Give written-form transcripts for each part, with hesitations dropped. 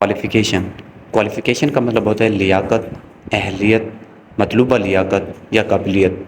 Qualification qualification کا مطلب ہوتا ہے لیاقت، اہلیت، مطلوبہ لیاقت یا قابلیت۔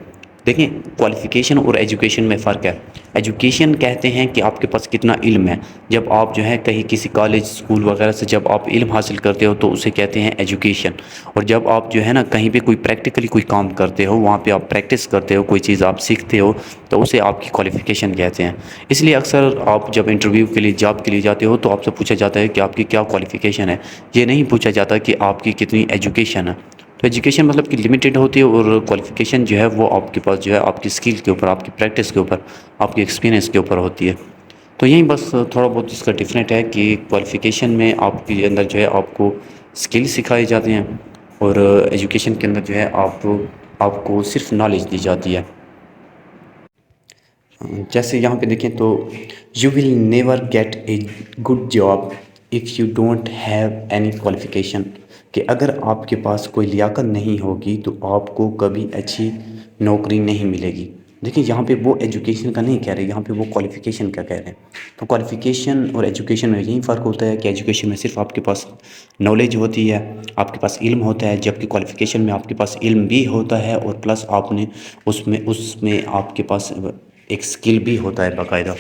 دیکھیں کوالیفیکیشن اور ایجوکیشن میں فرق ہے۔ ایجوکیشن کہتے ہیں کہ آپ کے پاس کتنا علم ہے۔ جب آپ جو ہے کہیں کسی کالج اسکول وغیرہ سے جب آپ علم حاصل کرتے ہو تو اسے کہتے ہیں ایجوکیشن۔ اور جب آپ جو ہے نا کہیں پہ کوئی پریکٹیکلی کوئی کام کرتے ہو، وہاں پہ آپ پریکٹس کرتے ہو، کوئی چیز آپ سیکھتے ہو، تو اسے آپ کی کوالیفیکیشن کہتے ہیں۔ اس لیے اکثر آپ جب انٹرویو کے لیے جاب کے لیے جاتے ہو تو آپ سے پوچھا جاتا ہے کہ آپ کی کیا کوالیفیکیشن ہے۔ یہ نہیں پوچھا جاتا کہ آپ کی کتنی ایجوکیشن ہے۔ تو ایجوکیشن مطلب کہ لمیٹڈ ہوتی ہے، اور کوالیفیکیشن جو ہے وہ آپ کے پاس جو ہے آپ کی اسکل کے اوپر، آپ کی پریکٹس کے اوپر، آپ کی ایکسپیرینس کے اوپر ہوتی ہے۔ تو یہیں بس تھوڑا بہت اس کا ڈفرینٹ ہے کہ کوالیفیکیشن میں آپ کے اندر جو ہے آپ کو اسکل سکھائے جاتے ہیں، اور ایجوکیشن کے اندر جو ہے آپ کو صرف نالج دی جاتی ہے۔ جیسے یہاں پہ دیکھیں تو you will never get a good job if you don't have any qualification, کہ اگر آپ کے پاس کوئی لیاقت نہیں ہوگی تو آپ کو کبھی اچھی نوکری نہیں ملے گی۔ دیکھیں یہاں پہ وہ ایجوکیشن کا نہیں کہہ رہے، یہاں پہ وہ کوالیفیکیشن کا کہہ رہے ہیں۔ تو کوالیفیکیشن اور ایجوکیشن میں یہی فرق ہوتا ہے کہ ایجوکیشن میں صرف آپ کے پاس نالج ہوتی ہے، آپ کے پاس علم ہوتا ہے، جبکہ کوالیفیکیشن میں آپ کے پاس علم بھی ہوتا ہے اور پلس آپ نے اس میں آپ کے پاس ایک سکل بھی ہوتا ہے باقاعدہ۔